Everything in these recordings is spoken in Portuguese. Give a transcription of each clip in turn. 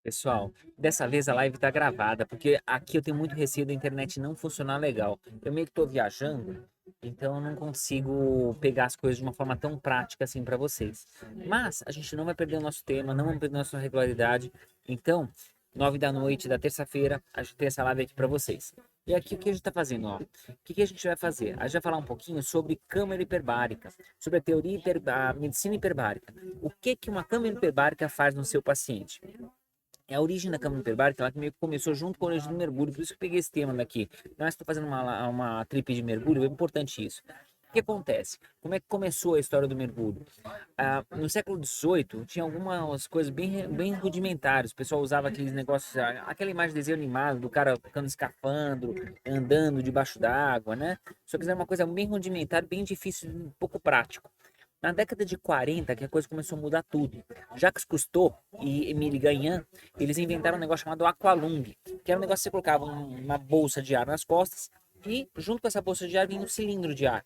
Pessoal, dessa vez a live tá gravada, porque aqui eu tenho muito receio da internet não funcionar legal. Eu meio que tô viajando, então eu não consigo pegar as coisas de uma forma tão prática assim para vocês. Mas a gente não vai perder o nosso tema, não vamos perder a nossa regularidade. Então, 9 da noite da terça-feira, a gente tem essa live aqui para vocês. E aqui o que a gente tá fazendo, ó? O que que a gente vai fazer? A gente vai falar um pouquinho sobre câmera hiperbárica, sobre a teoria da medicina hiperbárica. O que que uma câmera hiperbárica faz no seu paciente? É a origem da câmara hiperbárica, ela que meio que começou junto com a origem do mergulho, por isso que eu peguei esse tema daqui. Nós estou fazendo uma trip de mergulho, é importante isso. O que acontece? Como é que começou a história do mergulho? No século XVIII, tinha algumas coisas bem rudimentares. O pessoal usava aqueles negócios, aquela imagem de desenho animado do cara ficando escafandro, andando debaixo d'água, né? Só que era uma coisa bem rudimentar, bem difícil, um pouco prático. Na década de 40, que a coisa começou a mudar tudo. Jacques Cousteau e Émile Gagnan, eles inventaram um negócio chamado aqualung, que era um negócio que você colocava uma bolsa de ar nas costas e junto com essa bolsa de ar vinha um cilindro de ar.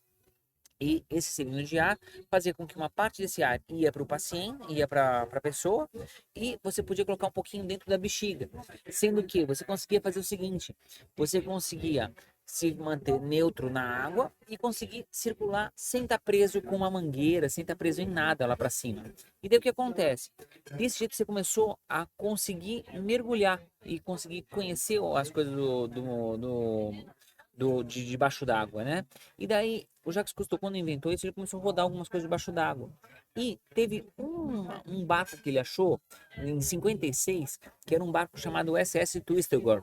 E esse cilindro de ar fazia com que uma parte desse ar ia para o paciente, ia para a pessoa, e você podia colocar um pouquinho dentro da bexiga. Sendo que você conseguia fazer o seguinte: você conseguia se manter neutro na água e conseguir circular sem estar preso com uma mangueira, sem estar preso em nada lá para cima. E daí o que acontece? Desse jeito você começou a conseguir mergulhar e conseguir conhecer as coisas de debaixo d'água, né? E daí, o Jacques Cousteau, quando inventou isso, ele começou a rodar algumas coisas debaixo d'água. E teve um barco que ele achou em 56, que era um barco chamado SS Twistelgor.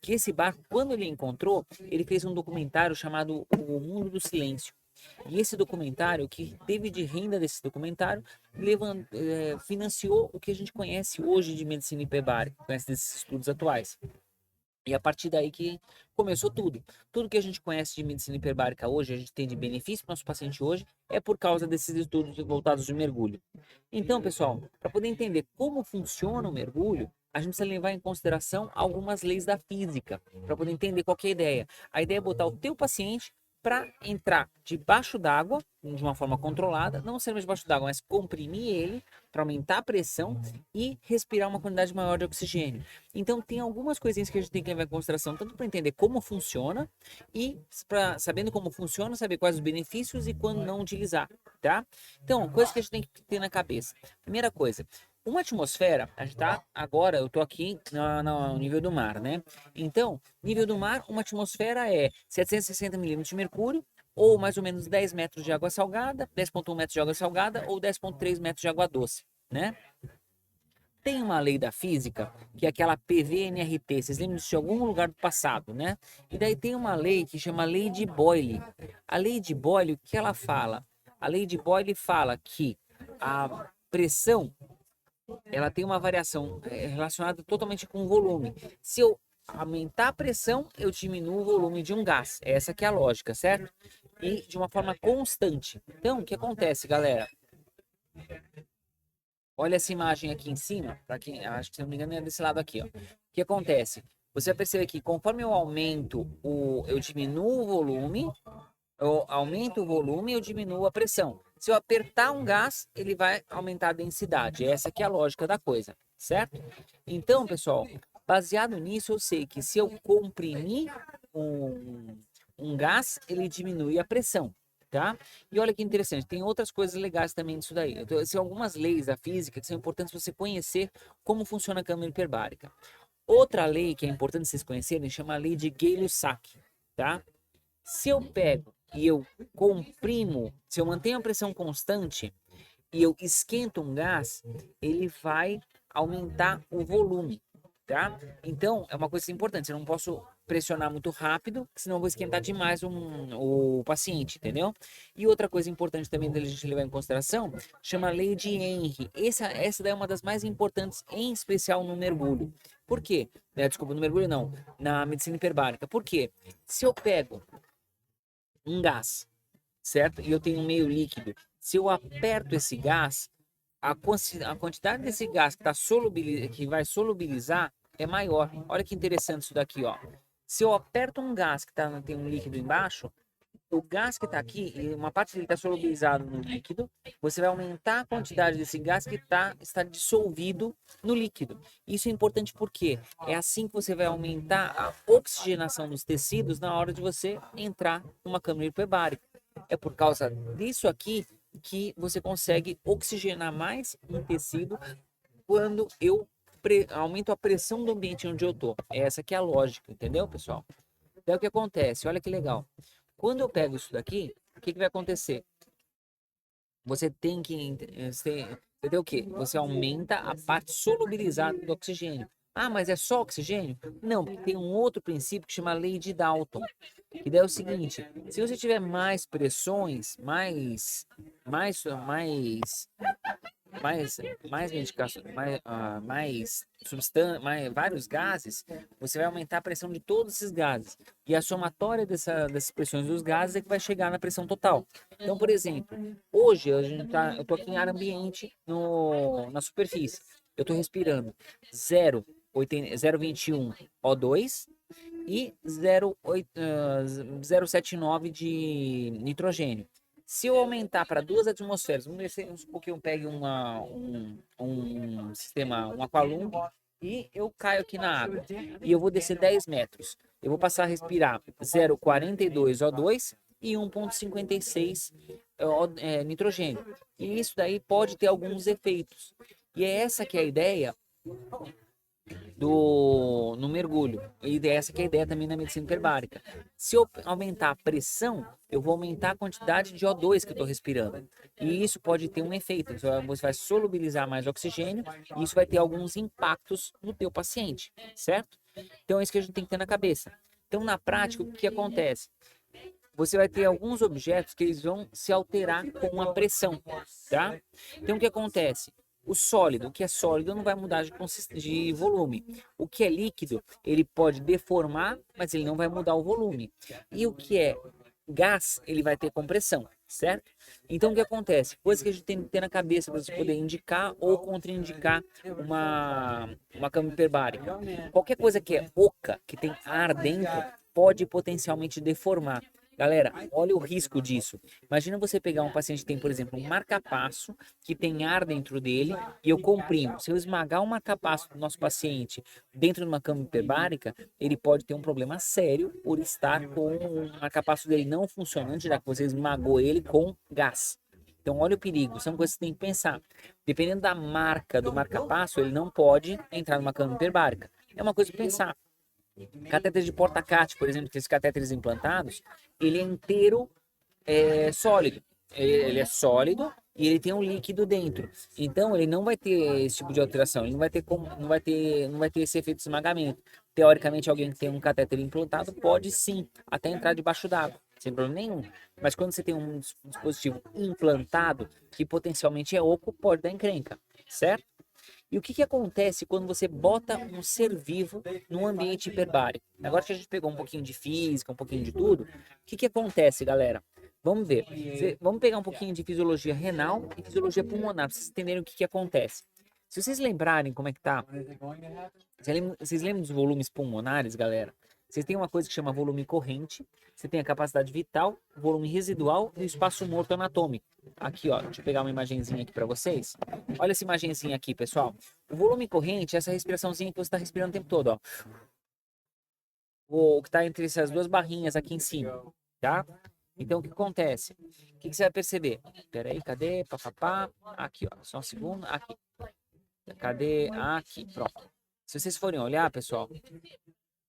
Que esse barco, quando ele encontrou, ele fez um documentário chamado O Mundo do Silêncio. E esse documentário, o que teve de renda desse documentário, financiou o que a gente conhece hoje de medicina hiperbárica, conhece desses estudos atuais. E a partir daí que começou tudo. Tudo que a gente conhece de medicina hiperbárica hoje, a gente tem de benefício para o nosso paciente hoje, é por causa desses estudos voltados de mergulho. Então, pessoal, para poder entender como funciona o mergulho, a gente precisa levar em consideração algumas leis da física, para poder entender qual que é a ideia. A ideia é botar o teu paciente para entrar debaixo d'água, de uma forma controlada, não ser mais debaixo d'água, mas comprimir ele para aumentar a pressão e respirar uma quantidade maior de oxigênio. Então, tem algumas coisinhas que a gente tem que levar em consideração, tanto para entender como funciona e para sabendo como funciona, saber quais os benefícios e quando não utilizar, tá? Então, coisas que a gente tem que ter na cabeça. Primeira coisa, uma atmosfera, a gente tá agora, eu tô aqui no nível do mar, né? Então, nível do mar, uma atmosfera é 760 milímetros de mercúrio, ou mais ou menos 10 metros de água salgada, 10,1 metros de água salgada, ou 10,3 metros de água doce, né? Tem uma lei da física, que é aquela PVNRT, vocês lembram disso de algum lugar do passado, né? E daí tem uma lei que chama Lei de Boyle. A Lei de Boyle, o que ela fala? A Lei de Boyle fala que a pressão, ela tem uma variação relacionada totalmente com o volume. Se eu aumentar a pressão, eu diminuo o volume de um gás. Essa que é a lógica, certo? E de uma forma constante. Então, o que acontece, galera? Olha essa imagem aqui em cima, para quem acho que se não me engano é desse lado aqui, ó. O que acontece? Você vai perceber que conforme eu aumento eu diminuo o volume, eu aumento o volume, eu diminuo a pressão. Se eu apertar um gás, ele vai aumentar a densidade. Essa aqui é a lógica da coisa, certo? Então, pessoal, baseado nisso, eu sei que se eu comprimir um, um gás, ele diminui a pressão. Tá? E olha que interessante, tem outras coisas legais também disso daí. Então, são algumas leis da física que são importantes para você conhecer como funciona a câmara hiperbárica. Outra lei que é importante vocês conhecerem chama a lei de Gay-Lussac, tá? Se eu pego e eu comprimo, se eu mantenho a pressão constante e eu esquento um gás, ele vai aumentar o volume, tá? Então, é uma coisa importante, eu não posso pressionar muito rápido, senão eu vou esquentar demais o paciente, entendeu? E outra coisa importante também da gente levar em consideração, chama lei de Henry. Essa daí é uma das mais importantes, em especial no mergulho. Por quê? Desculpa, no mergulho não, na medicina hiperbárica. Por quê? Se eu pego um gás, certo? E eu tenho um meio líquido. Se eu aperto esse gás, a quantidade desse gás que vai solubilizar é maior. Olha que interessante isso daqui, ó. Se eu aperto um gás tem um líquido embaixo, o gás que está aqui, e uma parte dele está solubilizado no líquido, você vai aumentar a quantidade desse gás que está dissolvido no líquido. Isso é importante porque é assim que você vai aumentar a oxigenação dos tecidos na hora de você entrar numa câmara hiperbárica. É por causa disso aqui que você consegue oxigenar mais um tecido quando eu aumento a pressão do ambiente onde eu estou. Essa que é a lógica, entendeu, pessoal? Então o que acontece? Olha que legal. Quando eu pego isso daqui, o que vai acontecer? Você tem que você tem o quê? Você aumenta a parte solubilizada do oxigênio. Ah, mas é só oxigênio? Não, porque tem um outro princípio que chama lei de Dalton. Que daí é o seguinte: se você tiver mais pressões, mais medicação, mais substância, vários gases, você vai aumentar a pressão de todos esses gases. E a somatória dessas pressões dos gases é que vai chegar na pressão total. Então, por exemplo, hoje eu estou aqui em ar ambiente na superfície. Eu estou respirando 0,21 O2 e 0,79 de nitrogênio. Se eu aumentar para 2 atmosferas, vamos supor que eu pegue um sistema, um aqualung, e eu caio aqui na água. E eu vou descer 10 metros. Eu vou passar a respirar 0,42 O2 e 1,56 nitrogênio. E isso daí pode ter alguns efeitos. E é essa que é a ideia no mergulho. E essa que é a ideia também na medicina hiperbárica. Se eu aumentar a pressão, eu vou aumentar a quantidade de O2 que eu estou respirando. E isso pode ter um efeito. Você vai solubilizar mais oxigênio e isso vai ter alguns impactos no teu paciente, certo? Então é isso que a gente tem que ter na cabeça. Então, na prática, o que acontece? Você vai ter alguns objetos que eles vão se alterar com a pressão, tá? Então, o que acontece? O que é sólido não vai mudar de volume. O que é líquido, ele pode deformar, mas ele não vai mudar o volume. E o que é gás, ele vai ter compressão, certo? Então, o que acontece? Coisa que a gente tem que ter na cabeça para você poder indicar ou contraindicar uma cama hiperbárica. Qualquer coisa que é oca, que tem ar dentro, pode potencialmente deformar. Galera, olha o risco disso. Imagina você pegar um paciente que tem, por exemplo, um marca-passo que tem ar dentro dele e eu comprimo. Se eu esmagar o marca-passo do nosso paciente dentro de uma cama hiperbárica, ele pode ter um problema sério por estar com o marca-passo dele não funcionando, já que você esmagou ele com gás. Então, olha o perigo. São coisas que você tem que pensar. Dependendo da marca do marca-passo, ele não pode entrar numa cama hiperbárica. É uma coisa para pensar. Catéter de porta-cat, por exemplo, aqueles catéteres implantados, ele é inteiro sólido. Ele é sólido e ele tem um líquido dentro. Então ele não vai ter esse tipo de alteração, ele não vai ter esse efeito de esmagamento. Teoricamente, alguém que tem um catéter implantado pode sim até entrar debaixo d'água, sem problema nenhum. Mas quando você tem um dispositivo implantado que potencialmente é oco, pode dar encrenca, certo? E o que acontece quando você bota um ser vivo num ambiente hiperbárico? Agora que a gente pegou um pouquinho de física, um pouquinho de tudo, o que acontece, galera? Vamos ver. Vamos pegar um pouquinho de fisiologia renal e fisiologia pulmonar, para vocês entenderem o que acontece. Se vocês lembrarem como é que tá, vocês lembram dos volumes pulmonares, galera? Vocês têm uma coisa que chama volume corrente, você tem a capacidade vital, volume residual e o espaço morto anatômico. Aqui, ó, deixa eu pegar uma imagenzinha aqui para vocês. Olha essa imagenzinha aqui, pessoal. O volume corrente é essa respiraçãozinha que você está respirando o tempo todo, ó. O que está entre essas duas barrinhas aqui em cima, tá? Então, o que acontece? O que você vai perceber? Peraí, cadê? Papapá. Aqui, ó, só um segundo. Aqui. Cadê? Aqui, pronto. Se vocês forem olhar, pessoal,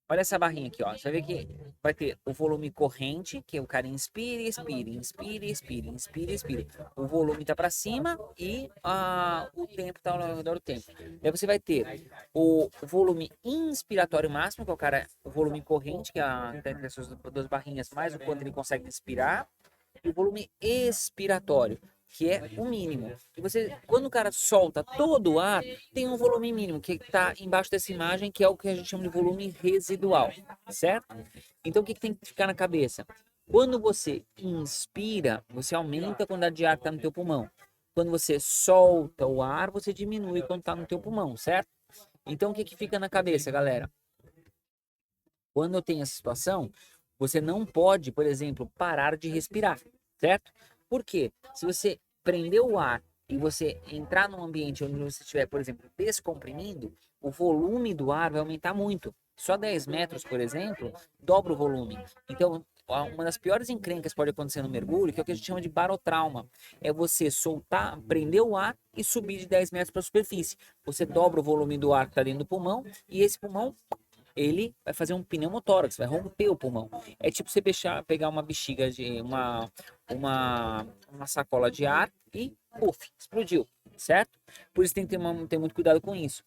olha essa barrinha aqui, ó. Você vai ver que vai ter o volume corrente, que o cara inspira, expira, inspira, expira, inspira, expira. O volume tá para cima e o tempo tá ao redor do tempo. Daí você vai ter o volume inspiratório máximo, que é o volume corrente, que tá entre essas duas barrinhas, mais o quanto ele consegue inspirar, e o volume expiratório, que é o mínimo. E você, quando o cara solta todo o ar, tem um volume mínimo que está embaixo dessa imagem, que é o que a gente chama de volume residual, certo? Então o que tem que ficar na cabeça? Quando você inspira, você aumenta a quantidade de ar que está no teu pulmão. Quando você solta o ar, você diminui quando está no teu pulmão, certo? Então o que fica na cabeça, galera? Quando eu tenho essa situação, Você não pode, por exemplo, parar de respirar, certo? Por quê? Se você prender o ar e você entrar num ambiente onde você estiver, por exemplo, descomprimindo, o volume do ar vai aumentar muito. Só 10 metros, por exemplo, dobra o volume. Então, uma das piores encrencas que pode acontecer no mergulho, que é o que a gente chama de barotrauma, é você soltar, prender o ar e subir de 10 metros para a superfície. Você dobra o volume do ar que está dentro do pulmão e esse pulmão ele vai fazer um pneumotórax, vai romper o pulmão. É tipo você pegar uma bexiga de uma sacola de ar e puf, explodiu, certo? Por isso tem que ter muito cuidado com isso.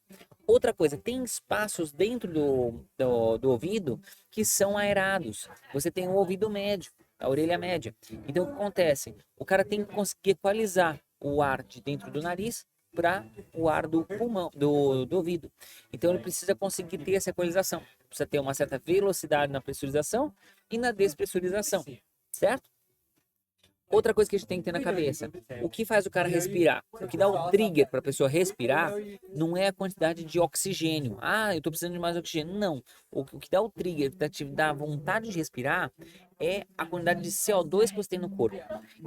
Outra coisa, tem espaços dentro do ouvido que são aerados. Você tem o ouvido médio, a orelha média. Então o que acontece? O cara tem que conseguir equalizar o ar de dentro do nariz para o ar do pulmão, do ouvido. Então ele precisa conseguir ter essa equalização. Precisa ter uma certa velocidade na pressurização e na despressurização, certo? Outra coisa que a gente tem que ter na cabeça, o que faz o cara respirar? O que dá o trigger para a pessoa respirar não é a quantidade de oxigênio. Ah, eu estou precisando de mais oxigênio. Não. O que dá o trigger, que te dá vontade de respirar, é a quantidade de CO2 que você tem no corpo.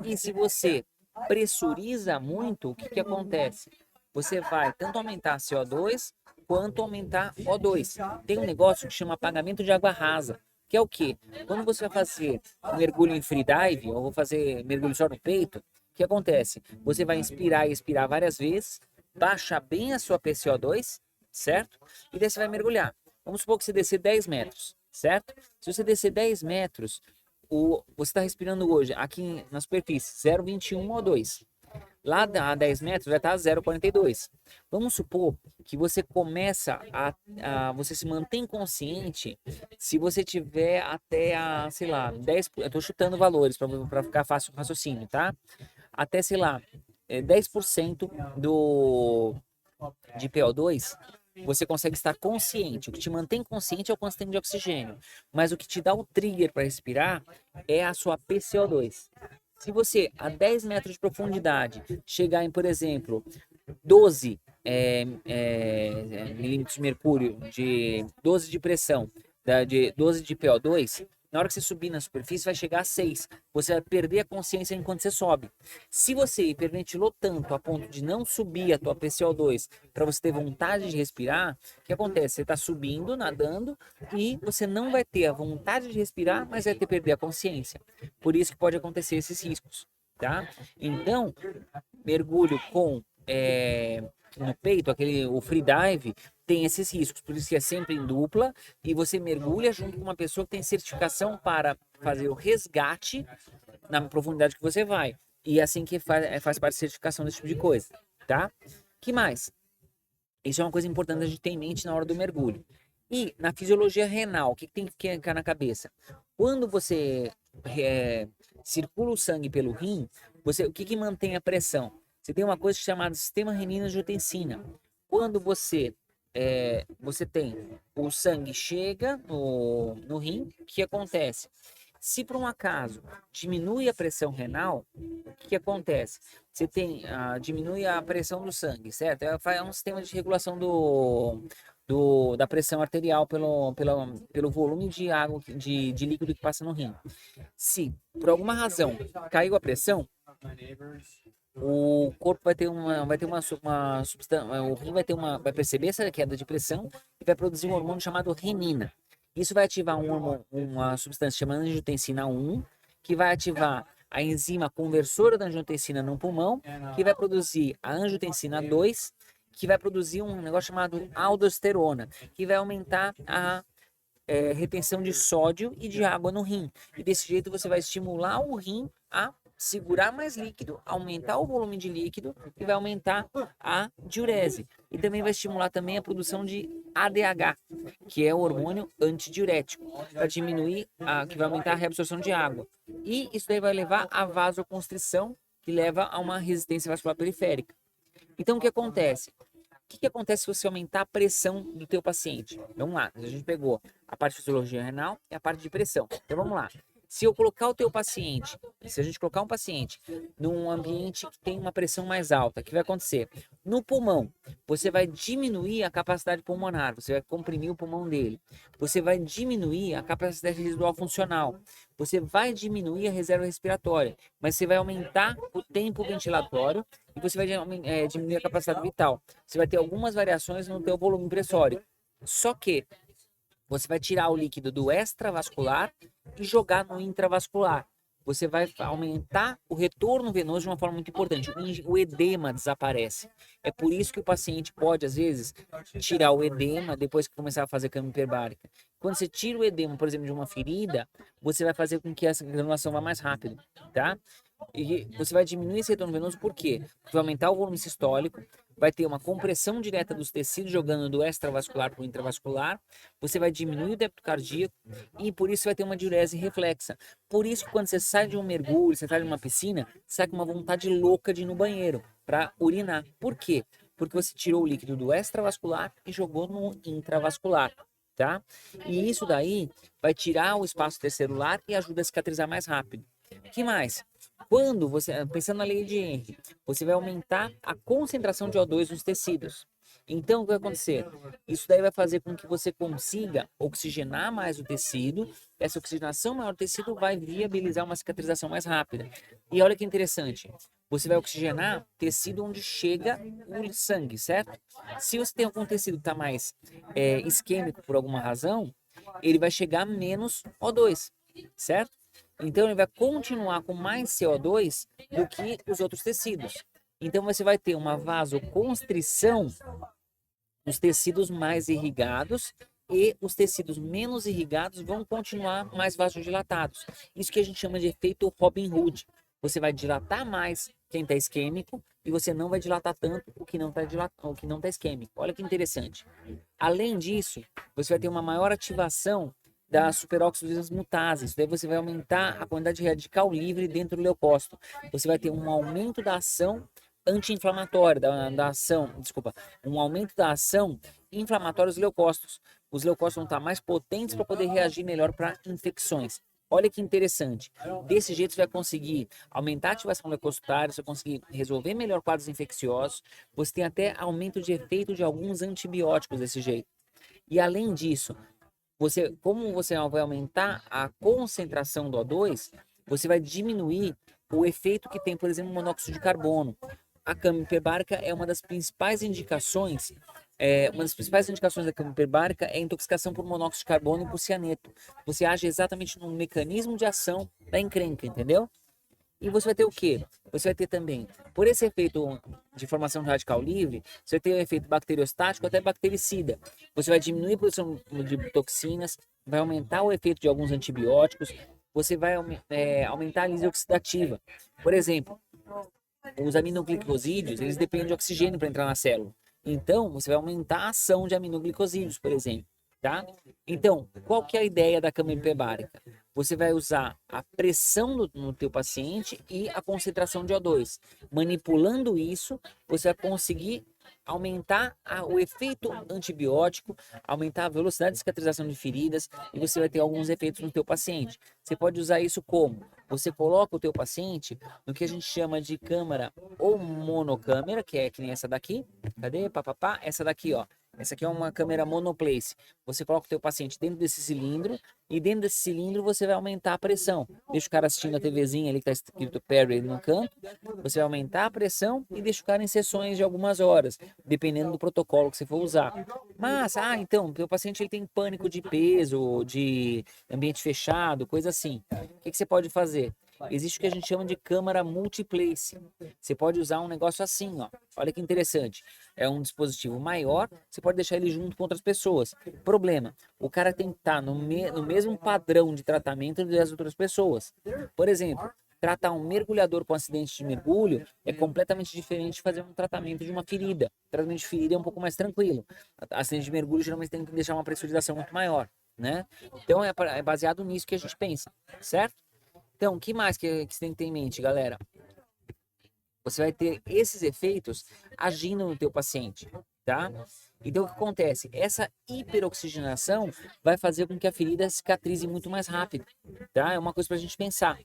E se você pressuriza muito, o que acontece? Você vai tanto aumentar CO2 quanto aumentar O2. Tem um negócio que chama apagamento de água rasa. Que é o quê? Quando você vai fazer um mergulho em freedive, ou vou fazer mergulho só no peito, o que acontece? Você vai inspirar e expirar várias vezes, baixa bem a sua PCO2, certo? E daí você vai mergulhar. Vamos supor que você descer 10 metros, certo? Se você descer 10 metros, você está respirando hoje aqui na superfície 0,21 O2. Lá a 10 metros vai estar 0,42. Vamos supor que você começa você se mantém consciente se você tiver até sei lá, 10, eu tô chutando valores para ficar fácil o raciocínio, tá? Até, sei lá, 10% de PO2, você consegue estar consciente. O que te mantém consciente é o quanto você tem de oxigênio. Mas o que te dá o trigger para respirar é a sua PCO2. Se você, a 10 metros de profundidade, chegar em, por exemplo, 12 milímetros de mercúrio, de 12 de pressão, de 12 de PO2, na hora que você subir na superfície vai chegar a 6. Você vai perder a consciência enquanto você sobe. Se você hiperventilou tanto a ponto de não subir a tua PCO2 para você ter vontade de respirar, o que acontece? Você está subindo, nadando e você não vai ter a vontade de respirar, mas vai ter que perder a consciência. Por isso que pode acontecer esses riscos, tá? Então, mergulho com no peito, o free dive, tem esses riscos, por isso que é sempre em dupla e você mergulha junto com uma pessoa que tem certificação para fazer o resgate na profundidade que você vai. E é assim que faz parte da certificação desse tipo de coisa, tá? Que mais? Isso é uma coisa importante a gente ter em mente na hora do mergulho. E na fisiologia renal, o que tem que ficar na cabeça? Quando você circula o sangue pelo rim, o que mantém a pressão? Você tem uma coisa chamada sistema renina-angiotensina. Quando você tem o sangue chega no rim, o que acontece? Se por um acaso diminui a pressão renal, o que acontece? Você diminui a pressão do sangue, certo? É um sistema de regulação da pressão arterial pelo volume de água, de líquido que passa no rim. Se por alguma razão caiu a pressão, o corpo vai ter uma substância, o rim vai perceber essa queda de pressão e vai produzir um hormônio chamado renina. Isso vai ativar uma substância chamada angiotensina 1, que vai ativar a enzima conversora da angiotensina no pulmão, que vai produzir a angiotensina 2, que vai produzir um negócio chamado aldosterona, que vai aumentar a retenção de sódio e de água no rim. E desse jeito você vai estimular o rim a segurar mais líquido, aumentar o volume de líquido e vai aumentar a diurese. E também vai estimular também a produção de ADH, que é o hormônio antidiurético, para diminuir, que vai aumentar a reabsorção de água. E isso daí vai levar à vasoconstrição, que leva a uma resistência vascular periférica. Então o que acontece? O que acontece se você aumentar a pressão do teu paciente? Vamos lá, a gente pegou a parte de fisiologia renal e a parte de pressão. Então vamos lá. Se eu colocar o teu paciente, se a gente colocar um paciente num ambiente que tem uma pressão mais alta, o que vai acontecer? No pulmão, você vai diminuir a capacidade pulmonar, você vai comprimir o pulmão dele. Você vai diminuir a capacidade residual funcional. Você vai diminuir a reserva respiratória, mas você vai aumentar o tempo ventilatório e você vai diminuir a capacidade vital. Você vai ter algumas variações no teu volume pressório. Só que você vai tirar o líquido do extravascular e jogar no intravascular. Você vai aumentar o retorno venoso de uma forma muito importante. O edema desaparece. É por isso que o paciente pode, às vezes, tirar o edema depois que começar a fazer câmara hiperbárica. Quando você tira o edema, por exemplo, de uma ferida, você vai fazer com que essa granulação vá mais rápido, tá? E você vai diminuir esse retorno venoso por quê? Porque vai aumentar o volume sistólico, vai ter uma compressão direta dos tecidos jogando do extravascular para o intravascular, você vai diminuir o débito cardíaco e por isso vai ter uma diurese reflexa. Por isso que quando você sai de um mergulho, você sai de uma piscina, você sai com uma vontade louca de ir no banheiro para urinar. Por quê? Porque você tirou o líquido do extravascular e jogou no intravascular, tá? E isso daí vai tirar o espaço intercelular e ajuda a cicatrizar mais rápido. O que mais? Quando você, pensando na lei de Henry, você vai aumentar a concentração de O2 nos tecidos. Então, o que vai acontecer? Isso daí vai fazer com que você consiga oxigenar mais o tecido. Essa oxigenação maior do tecido vai viabilizar uma cicatrização mais rápida. E olha que interessante, você vai oxigenar tecido onde chega o sangue, certo? Se você tem algum tecido que está mais isquêmico por alguma razão, ele vai chegar menos O2, certo? Então ele vai continuar com mais CO2 do que os outros tecidos. Então você vai ter uma vasoconstrição nos tecidos mais irrigados e os tecidos menos irrigados vão continuar mais vasodilatados. Isso que a gente chama de efeito Robin Hood. Você vai dilatar mais quem está isquêmico e você não vai dilatar tanto o que não está isquêmico. Olha que interessante. Além disso, você vai ter uma maior ativação da superoxidase mutase. Isso daí você vai aumentar a quantidade de radical livre dentro do leucócito. Você vai ter um aumento da ação anti-inflamatória, um aumento da ação inflamatória dos leucócitos. Os leucócitos vão estar mais potentes para poder reagir melhor para infecções. Olha que interessante. Desse jeito você vai conseguir aumentar a ativação leucocitária, você vai conseguir resolver melhor quadros infecciosos, você tem até aumento de efeito de alguns antibióticos desse jeito. E além disso, como você vai aumentar a concentração do O2, você vai diminuir o efeito que tem, por exemplo, o monóxido de carbono. A câmara hiperbárica é uma das principais indicações. Uma das principais indicações da câmara hiperbárica é a intoxicação por monóxido de carbono e por cianeto. Você age exatamente no mecanismo de ação da encrenca, entendeu? E você vai ter o quê? Você vai ter também, por esse efeito de formação de radical livre, você vai ter o efeito bacteriostático até bactericida. Você vai diminuir a produção de toxinas, vai aumentar o efeito de alguns antibióticos, você vai aumentar a lise oxidativa. Por exemplo, os aminoglicosídeos, eles dependem de oxigênio para entrar na célula. Então, você vai aumentar a ação de aminoglicosídeos, por exemplo, tá? Então, qual que é a ideia da câmara hiperbárica? Você vai usar a pressão no teu paciente e a concentração de O2. Manipulando isso, você vai conseguir aumentar o efeito antibiótico, aumentar a velocidade de cicatrização de feridas e você vai ter alguns efeitos no teu paciente. Você pode usar isso como? Você coloca o teu paciente no que a gente chama de câmara ou monocâmera, que é que nem essa daqui. Cadê? Papapá. Essa daqui, ó. Essa aqui é uma câmera monoplace. Você coloca o teu paciente dentro desse cilindro e dentro desse cilindro você vai aumentar a pressão. Deixa o cara assistindo a TVzinha ali que está escrito Perry no canto. Você vai aumentar a pressão e deixa o cara em sessões de algumas horas, dependendo do protocolo que você for usar. Mas, então, o teu paciente ele tem pânico de peso, de ambiente fechado, coisa assim. O que você pode fazer? Existe o que a gente chama de câmara multiplace. Você pode usar um negócio assim, ó. Olha que interessante. É um dispositivo maior, você pode deixar ele junto com outras pessoas. Problema, o cara tem que estar no mesmo padrão de tratamento das outras pessoas. Por exemplo, tratar um mergulhador com acidente de mergulho é completamente diferente de fazer um tratamento de uma ferida. O tratamento de ferida é um pouco mais tranquilo. Acidente de mergulho geralmente tem que deixar uma pressurização muito maior, né? Então é baseado nisso que a gente pensa, certo? Então, o que mais que você tem que ter em mente, galera? Você vai ter esses efeitos agindo no teu paciente, tá? Então o que acontece? Essa hiperoxigenação vai fazer com que a ferida cicatrize muito mais rápido, tá? É uma coisa para a gente pensar.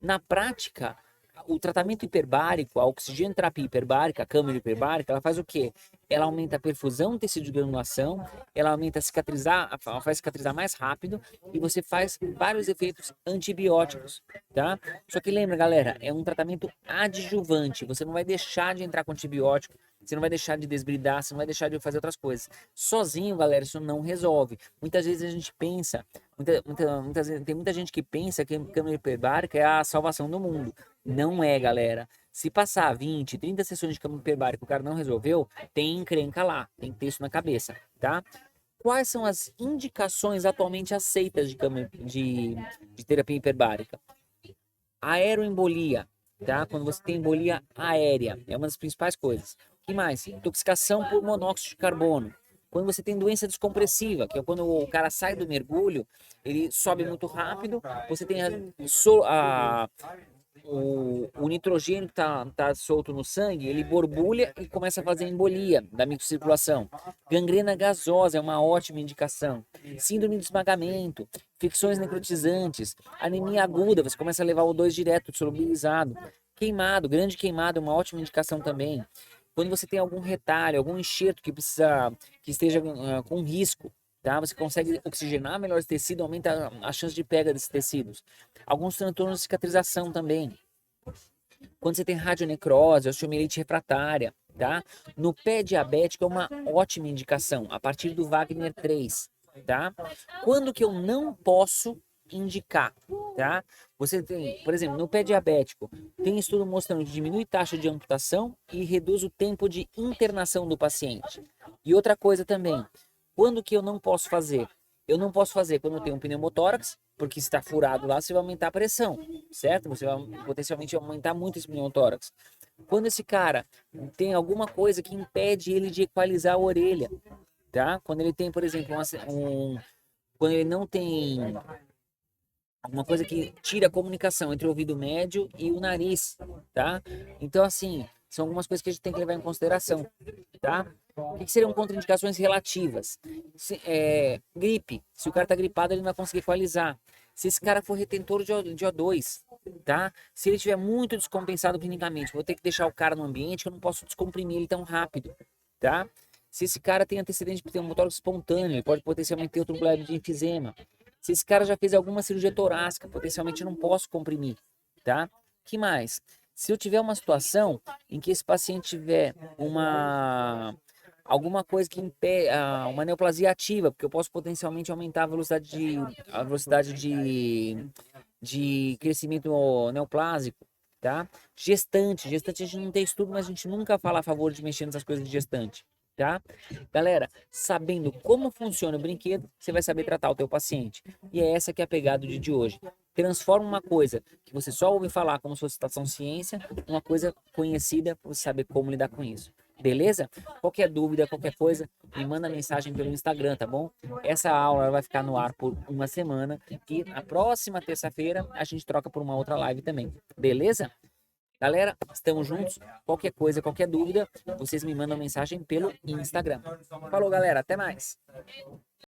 Na prática, o tratamento hiperbárico, a oxigenoterapia hiperbárica, a câmara hiperbárica, ela faz o quê? Ela aumenta a perfusão do tecido de granulação, ela aumenta a cicatrizar, ela faz cicatrizar mais rápido e você faz vários efeitos antibióticos, tá? Só que lembra, galera, é um tratamento adjuvante, você não vai deixar de entrar com antibiótico, você não vai deixar de desbridar, você não vai deixar de fazer outras coisas. Sozinho, galera, isso não resolve. Muitas vezes a gente pensa, tem muita gente que pensa que a câmara hiperbárica é a salvação do mundo. Não é, galera. Se passar 20, 30 sessões de câmara hiperbárica e o cara não resolveu, tem encrenca lá, tem que ter isso na cabeça, tá? Quais são as indicações atualmente aceitas de terapia hiperbárica? Aeroembolia, tá? Quando você tem embolia aérea, é uma das principais coisas. O que mais? Intoxicação por monóxido de carbono. Quando você tem doença descompressiva, que é quando o cara sai do mergulho, ele sobe muito rápido, você tem o nitrogênio que tá solto no sangue, ele borbulha e começa a fazer embolia da microcirculação. Gangrena gasosa é uma ótima indicação. Síndrome de esmagamento, ficções necrotizantes, anemia aguda, você começa a levar o O2 direto, solubilizado. Queimado, grande queimado é uma ótima indicação também. Quando você tem algum retalho, algum enxerto que esteja com risco, tá? Você consegue oxigenar melhor esse tecido, aumenta a chance de pega desses tecidos. Alguns transtornos de cicatrização também. Quando você tem radionecrose, osteomielite refratária, tá? No pé diabético é uma ótima indicação, a partir do Wagner 3, tá? Quando que eu não posso indicar, tá? Você tem, por exemplo, no pé diabético, tem estudo mostrando que diminui taxa de amputação e reduz o tempo de internação do paciente. E outra coisa também, quando que eu não posso fazer? Eu não posso fazer quando eu tenho um pneumotórax, porque se está furado lá, você vai aumentar a pressão, certo? Você vai potencialmente aumentar muito esse pneumotórax. Quando esse cara tem alguma coisa que impede ele de equalizar a orelha, tá? Quando ele tem, por exemplo, quando ele não tem alguma coisa que tira a comunicação entre o ouvido médio e o nariz, tá? Então, assim, são algumas coisas que a gente tem que levar em consideração, tá? O que seriam contraindicações relativas? Gripe. Se o cara tá gripado, ele não vai conseguir equalizar. Se esse cara for retentor de O2, tá? Se ele estiver muito descompensado clinicamente, vou ter que deixar o cara no ambiente que eu não posso descomprimir ele tão rápido, tá? Se esse cara tem antecedente de pneumotórax espontâneo, ele pode potencialmente ter outro problema de enfisema. Se esse cara já fez alguma cirurgia torácica, potencialmente eu não posso comprimir, tá? Que mais? Se eu tiver uma situação em que esse paciente tiver alguma coisa que impede uma neoplasia ativa, porque eu posso potencialmente aumentar a velocidade de crescimento neoplásico, tá? Gestante a gente não tem estudo, mas a gente nunca fala a favor de mexer nessas coisas de gestante, tá? Galera, sabendo como funciona o brinquedo, você vai saber tratar o teu paciente. E é essa que é a pegada do dia de hoje. Transforma uma coisa que você só ouve falar como se fosse estação ciência, uma coisa conhecida para você saber como lidar com isso. Beleza? Qualquer dúvida, qualquer coisa, me manda mensagem pelo Instagram, tá bom? Essa aula ela vai ficar no ar por uma semana e na próxima terça-feira a gente troca por uma outra live também. Beleza? Galera, estamos juntos. Qualquer coisa, qualquer dúvida, vocês me mandam mensagem pelo Instagram. Falou, galera. Até mais.